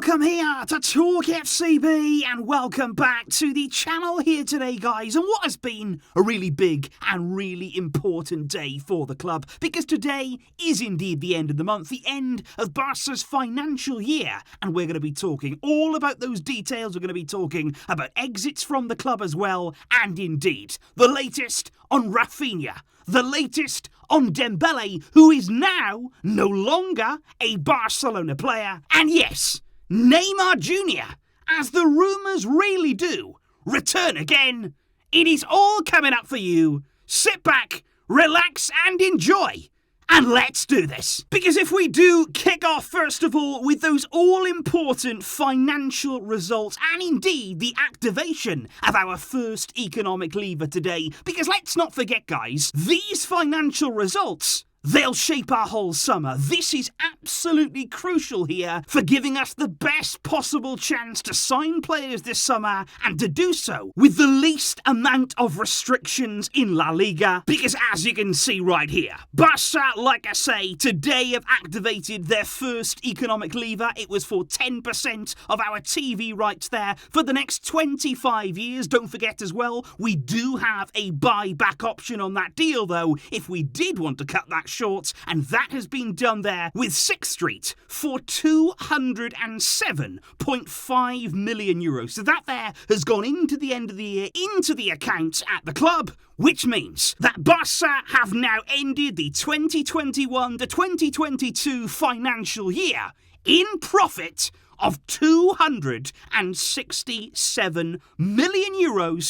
Welcome here to TalkFCB and welcome back to the channel here today, guys. And what has been a really big and really important day for the club, because today is indeed the end of the month, the end of Barca's financial year, and we're going to be talking all about those details. We're going to be talking about exits from the club as well, and indeed the latest on Raphinha, the latest on Dembele, who is now no longer a Barcelona player, and yes, Neymar Jr, as the rumours really do, return again. It is all coming up for you. Sit back, relax and enjoy. And let's do this. Because if we do kick off, first of all, with those all-important financial results and indeed the activation of our first economic lever today. Because let's not forget, guys, these financial results, they'll shape our whole summer. This is absolutely crucial here for giving us the best possible chance to sign players this summer and to do so with the least amount of restrictions in La Liga. Because as you can see right here, Barca, like I say, today have activated their first economic lever. It was for 10% of our TV rights there for the next 25 years. Don't forget as well, we do have a buyback option on that deal though, if we did want to cut that short, and that has been done there with 6th Street for €207.5 million. So that there has gone into the end of the year, into the account at the club, which means that Barca have now ended the 2021 to 2022 financial year in profit of €267 million.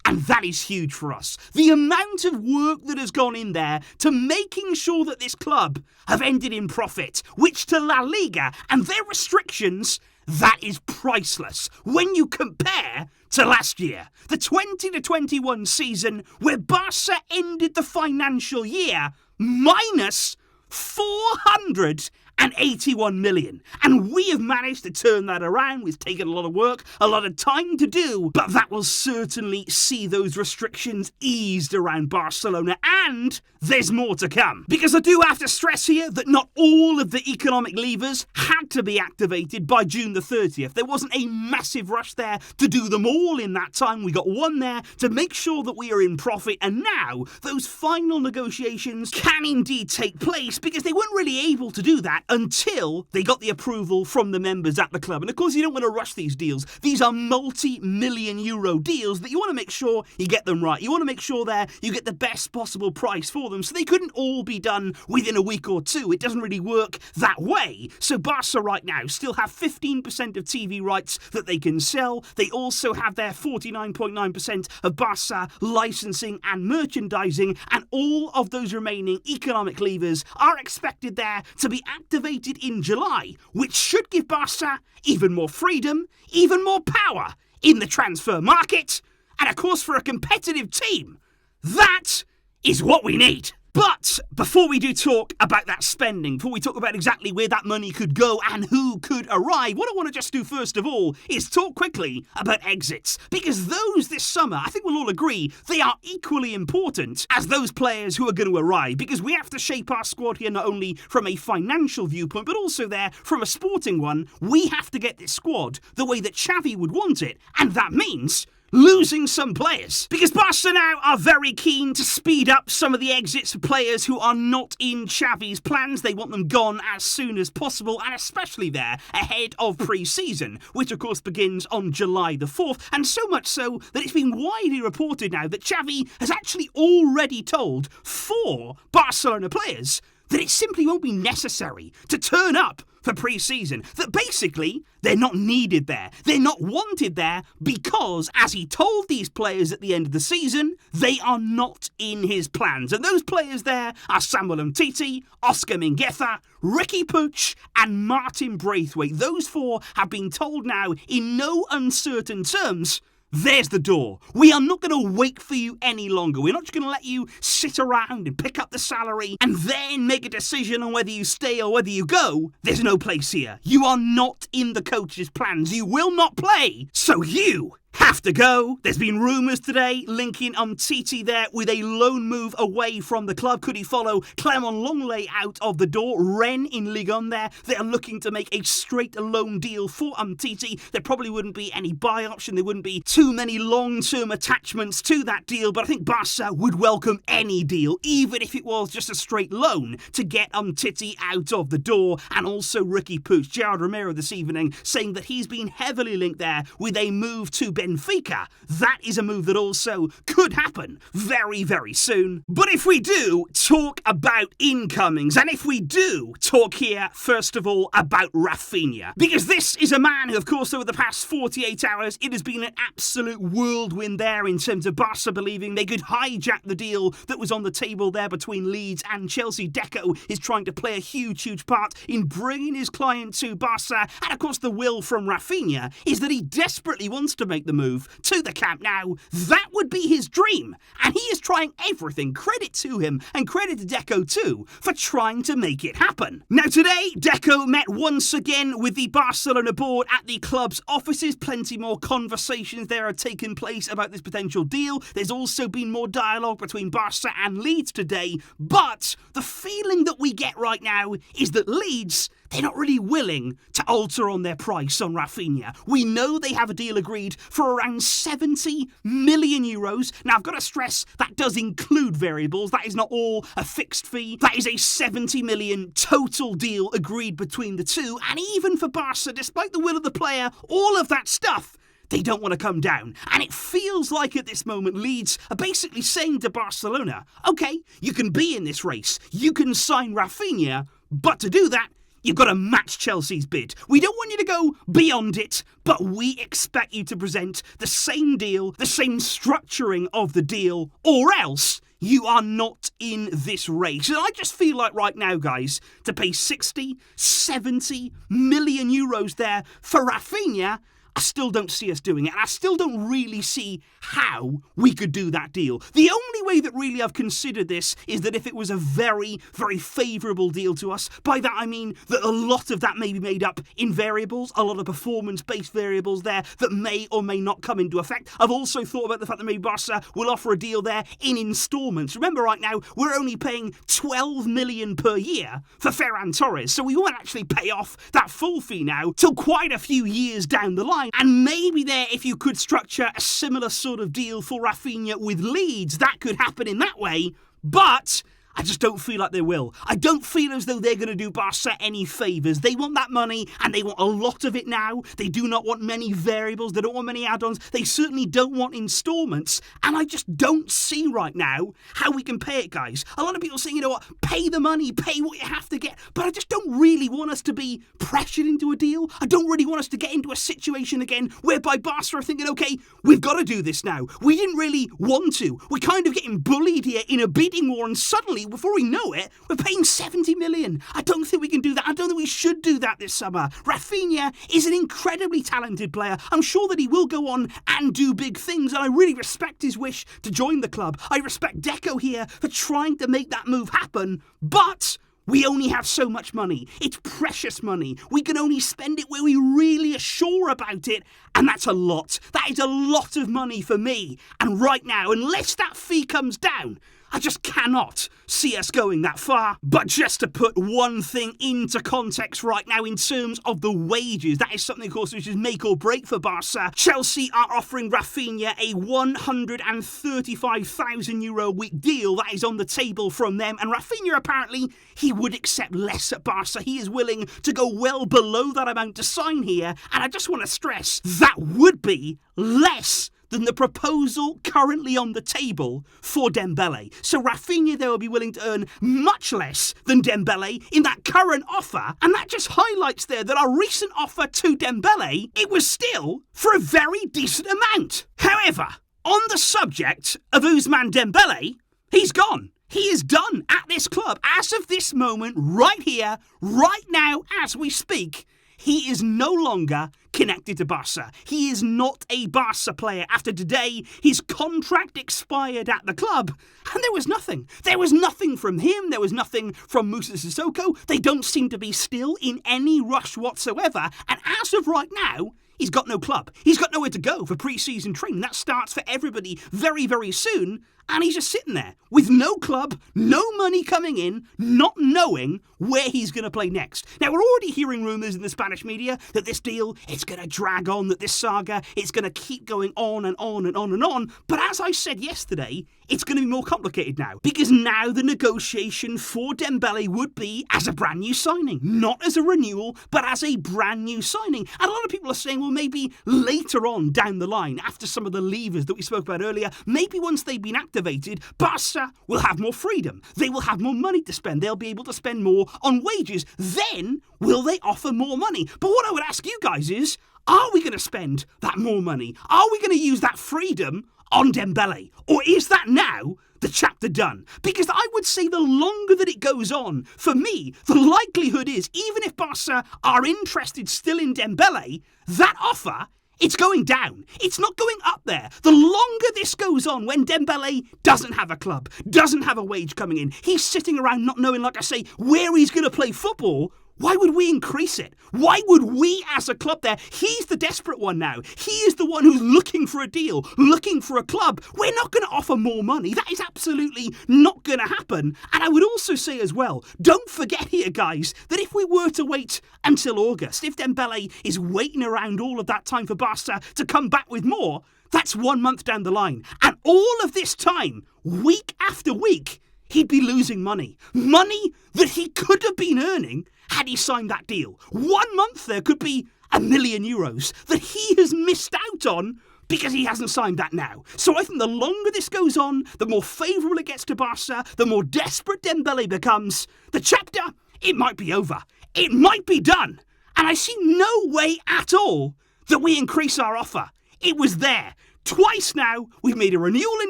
And that is huge for us. The amount of work that has gone in there to making sure that this club have ended in profit, which to La Liga and their restrictions, that is priceless when you compare to last year, the 20 to 21 season, where Barca ended the financial year minus 481 million. And we have managed to turn that around. It's taken a lot of work, a lot of time to do, but that will certainly see those restrictions eased around Barcelona, and there's more to come. Because I do have to stress here that not all of the economic levers had to be activated by June the 30th. There wasn't a massive rush there to do them all in that time. We got one there to make sure that we are in profit, and now those final negotiations can indeed take place, because they weren't really able to do that until they got the approval from the members at the club. And of course, you don't want to rush these deals. These are multi-million euro deals that you want to make sure you get them right. You want to make sure there you get the best possible price for them. So they couldn't all be done within a week or two. It doesn't really work that way. So Barca right now still have 15% of TV rights that they can sell. They also have their 49.9% of Barca licensing and merchandising, and all of those remaining economic levers are expected there to be activated in July, which should give Barca even more freedom, even more power in the transfer market, and of course for a competitive team, that is what we need. But before we do talk about that spending, before we talk about exactly where that money could go and who could arrive, what I want to just do first of all is talk quickly about exits. Because those this summer, I think we'll all agree, they are equally important as those players who are going to arrive. Because we have to shape our squad here not only from a financial viewpoint, but also there from a sporting one. We have to get this squad the way that Xavi would want it. And that means losing some players. Because Barca now are very keen to speed up some of the exits for players who are not in Xavi's plans. They want them gone as soon as possible, and especially there ahead of pre-season, which of course begins on July the 4th, and so much so that it's been widely reported now that Xavi has actually already told 4 Barcelona players that it simply won't be necessary to turn up for pre-season, that basically they're not needed there, they're not wanted there, because as he told these players at the end of the season, they are not in his plans. And those players there are Samuel Umtiti, Oscar Mingueza, Ricky Puig and Martin Braithwaite. Those 4 have been told now in no uncertain terms, there's the door. We are not going to wait for you any longer. We're not just going to let you sit around and pick up the salary and then make a decision on whether you stay or whether you go. There's no place here. You are not in the coach's plans. You will not play. So you have to go. There's been rumours today linking Umtiti there with a loan move away from the club. Could he follow Clement Longley out of the door? Rennes in Ligue 1 there. They are looking to make a straight loan deal for Umtiti. There probably wouldn't be any buy option. There wouldn't be too many long-term attachments to that deal, but I think Barca would welcome any deal, even if it was just a straight loan, to get Umtiti out of the door. And also Ricky Puig, Gerard Romero this evening, saying that he's been heavily linked there with a move to Benfica. That is a move that also could happen very, very soon. But if we do talk about incomings, and if we do talk here, first of all, about Raphinha, because this is a man who, of course, over the past 48 hours, it has been an absolute whirlwind there in terms of Barca believing they could hijack the deal that was on the table there between Leeds and Chelsea. Deco is trying to play a huge, huge part in bringing his client to Barca, and of course the will from Raphinha is that he desperately wants to make the move to the Camp Nou. That would be his dream, and he is trying everything. Credit to him, and credit to Deco too, for trying to make it happen. Now today, Deco met once again with the Barcelona board at the club's offices. Plenty more conversations there have taken place about this potential deal. There's also been more dialogue between Barca and Leeds today, but the feeling that we get right now is that Leeds, they're not really willing to alter on their price on Raphinha. We know they have a deal agreed for around 70 million euros. Now, I've got to stress that does include variables. That is not all a fixed fee. That is a 70 million total deal agreed between the two. And even for Barca, despite the will of the player, all of that stuff, they don't want to come down. And it feels like at this moment, Leeds are basically saying to Barcelona, okay, you can be in this race. You can sign Raphinha, but to do that, you've got to match Chelsea's bid. We don't want you to go beyond it, but we expect you to present the same deal, the same structuring of the deal, or else you are not in this race. And I just feel like right now, guys, to pay 60, 70 million euros there for Raphinha, I still don't see us doing it, and I still don't really see how we could do that deal. The only way that really I've considered this is that if it was a very, very favourable deal to us. By that I mean that a lot of that may be made up in variables, a lot of performance-based variables there that may or may not come into effect. I've also thought about the fact that maybe Barca will offer a deal there in instalments. Remember, right now, we're only paying 12 million per year for Ferran Torres, so we won't actually pay off that full fee now till quite a few years down the line. And maybe there, if you could structure a similar sort of deal for Raphinha with Leeds, that could happen in that way. But I just don't feel like they will. I don't feel as though they're going to do Barca any favours. They want that money, and they want a lot of it now. They do not want many variables. They don't want many add-ons. They certainly don't want instalments. And I just don't see right now how we can pay it, guys. A lot of people saying, you know what, pay the money, pay what you have to get. But I just don't really want us to be pressured into a deal. I don't really want us to get into a situation again whereby Barca are thinking, okay, we've got to do this now. We didn't really want to. We're kind of getting bullied here in a bidding war, and suddenly, before we know it, we're paying 70 million. I don't think we can do that. I don't think we should do that this summer. Raphinha is an incredibly talented player. I'm sure that he will go on and do big things, and I really respect his wish to join the club. I respect Deco here for trying to make that move happen, but we only have so much money. It's precious money. We can only spend it where we really are sure about it, and that's a lot. That is a lot of money for me. And right now, unless that fee comes down, I just cannot see us going that far. But just to put one thing into context right now in terms of the wages, that is something, of course, which is make or break for Barca. Chelsea are offering Raphinha a €135,000 a week deal. That is on the table from them. And Raphinha, apparently, he would accept less at Barca. He is willing to go well below that amount to sign here. And I just want to stress, that would be less than the proposal currently on the table for Dembele. So Raphinha, they will be willing to earn much less than Dembele in that current offer. And that just highlights there that our recent offer to Dembele, it was still for a very decent amount. However, on the subject of Ousmane Dembele, he's gone. He is done at this club. As of this moment, right here, right now, as we speak, he is no longer connected to Barca. He is not a Barca player. After today, his contract expired at the club, and there was nothing. There was nothing from him. There was nothing from Moussa Sissoko. They don't seem to be still in any rush whatsoever. And as of right now, he's got no club. He's got nowhere to go for pre-season training. That starts for everybody very, very soon. And he's just sitting there with no club, no money coming in, not knowing where he's going to play next. Now, we're already hearing rumours in the Spanish media that this deal, it's going to drag on, that this saga, it's going to keep going on and on and on and on. But as I said yesterday, it's going to be more complicated now. Because now the negotiation for Dembele would be as a brand new signing. Not as a renewal, but as a brand new signing. And a lot of people are saying, well, maybe later on down the line, after some of the levers that we spoke about earlier, maybe once they've been activated, Barca will have more freedom. They will have more money to spend. They'll be able to spend more on wages. Then will they offer more money? But what I would ask you guys is, are we going to spend that more money? Are we going to use that freedom on Dembele? Or is that now the chapter done? Because I would say the longer that it goes on, for me, the likelihood is, even if Barca are interested still in Dembele, that offer, it's going down. It's not going up there. The longer this goes on, when Dembele doesn't have a club, doesn't have a wage coming in, he's sitting around not knowing, like I say, where he's going to play football, why would we increase it? Why would we as a club there? He's the desperate one now. He is the one who's looking for a deal, looking for a club. We're not going to offer more money. That is absolutely not going to happen. And I would also say as well, don't forget here, guys, that if we were to wait until August, if Dembele is waiting around all of that time for Barca to come back with more, that's 1 month down the line. And all of this time, week after week, he'd be losing money. Money that he could have been earning had he signed that deal. 1 month there could be €1 million that he has missed out on because he hasn't signed that now. So I think the longer this goes on, the more favourable it gets to Barca, the more desperate Dembele becomes. The chapter, it might be over. It might be done. And I see no way at all that we increase our offer. It was there. Twice now, we've made a renewal in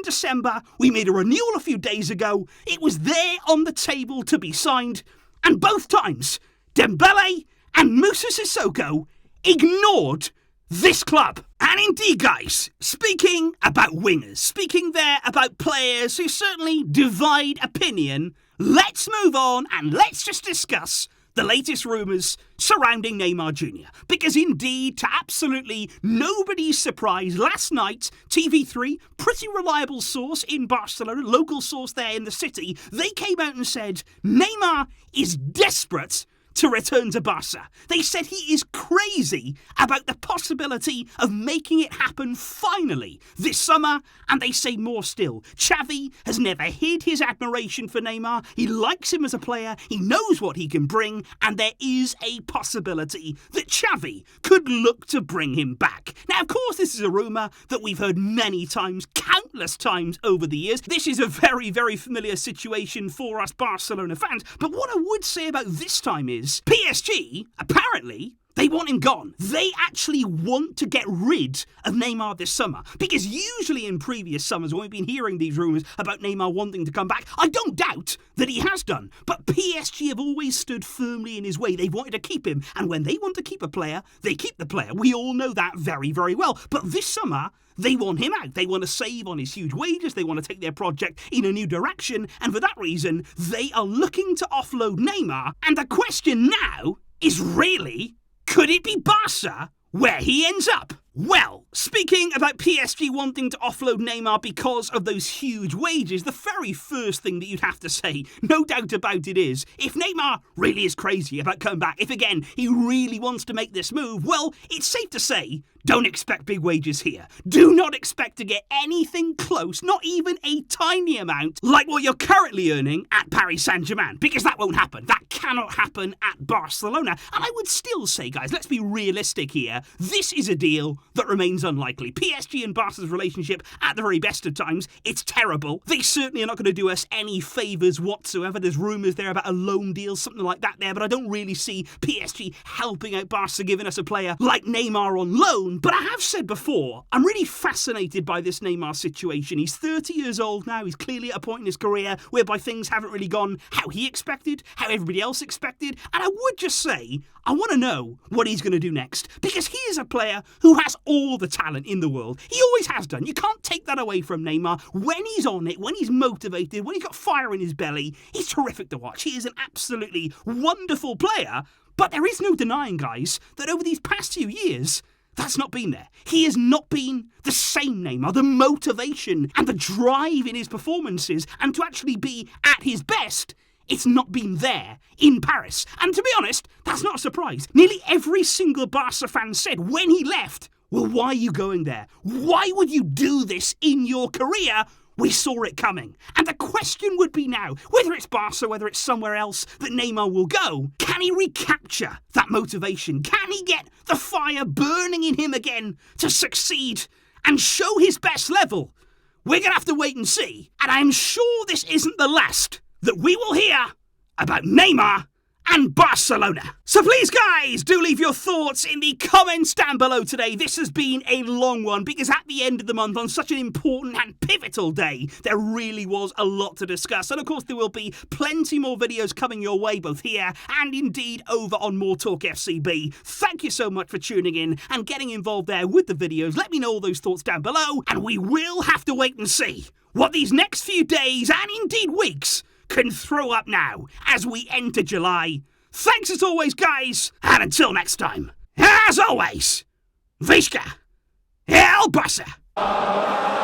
December, we made a renewal a few days ago, it was there on the table to be signed, and both times, Dembele and Moussa Sissoko ignored this club. And indeed, guys, speaking about wingers, speaking there about players who certainly divide opinion, let's move on and let's just discuss the latest rumours surrounding Neymar Jr. Because indeed, to absolutely nobody's surprise, last night, TV3, pretty reliable source in Barcelona, local source there in the city, they came out and said Neymar is desperate to return to Barca. They said he is crazy about the possibility of making it happen finally this summer, and they say more still. Xavi has never hid his admiration for Neymar. He likes him as a player, he knows what he can bring, and there is a possibility that Xavi could look to bring him back. Now, of course, this is a rumour that we've heard many times, countless times over the years. This is a very, very familiar situation for us Barcelona fans, but what I would say about this time is PSG, apparently, they want him gone. They actually want to get rid of Neymar this summer. Because usually in previous summers, when we've been hearing these rumours about Neymar wanting to come back, I don't doubt that he has done. But PSG have always stood firmly in his way. They've wanted to keep him. And when they want to keep a player, they keep the player. We all know that very, very well. But this summer, they want him out. They want to save on his huge wages. They want to take their project in a new direction. And for that reason, they are looking to offload Neymar. And the question now is really, could it be Barca where he ends up? Well, speaking about PSG wanting to offload Neymar because of those huge wages, the very first thing that you'd have to say, no doubt about it, is if Neymar really is crazy about coming back, if again he really wants to make this move, well, it's safe to say, don't expect big wages here. Do not expect to get anything close, not even a tiny amount, like what you're currently earning at Paris Saint-Germain, because that won't happen. That cannot happen at Barcelona. And I would still say, guys, let's be realistic here. This is a deal that remains unlikely. PSG and Barca's relationship, at the very best of times, it's terrible. They certainly are not going to do us any favours whatsoever. There's rumours there about a loan deal, something like that there, but I don't really see PSG helping out Barca, giving us a player like Neymar on loan. But I have said before, I'm really fascinated by this Neymar situation. He's 30 years old now. He's clearly at a point in his career whereby things haven't really gone how he expected, how everybody else expected. And I would just say, I want to know what he's going to do next, because he is a player who has all the talent in the world. He always has done. You can't take that away from Neymar. When he's on it, when he's motivated, when he's got fire in his belly, he's terrific to watch. He is an absolutely wonderful player. But there is no denying, guys, that over these past few years, That's not been there. He has not been the same Neymar. The motivation and the drive in his performances and to actually be at his best, it's not been there in Paris. And to be honest, that's not a surprise. Nearly every single Barca fan said when he left, well, why are you going there? Why would you do this in your career? We saw it coming. And the question would be now, whether it's Barca, whether it's somewhere else that Neymar will go, can he recapture that motivation? Can he get the fire burning in him again to succeed and show his best level? We're going to have to wait and see. And I'm sure this isn't the last that we will hear about Neymar and Barcelona. So please, guys, do leave your thoughts in the comments down below today. This has been a long one because at the end of the month, on such an important and pivotal day, there really was a lot to discuss. And of course, there will be plenty more videos coming your way, both here and indeed over on MORETALKFCB. Thank you so much for tuning in and getting involved there with the videos. Let me know all those thoughts down below, and we will have to wait and see what these next few days and indeed weeks can throw up now as we enter July. Thanks as always, guys, and until next time, as always, Visca El Barça.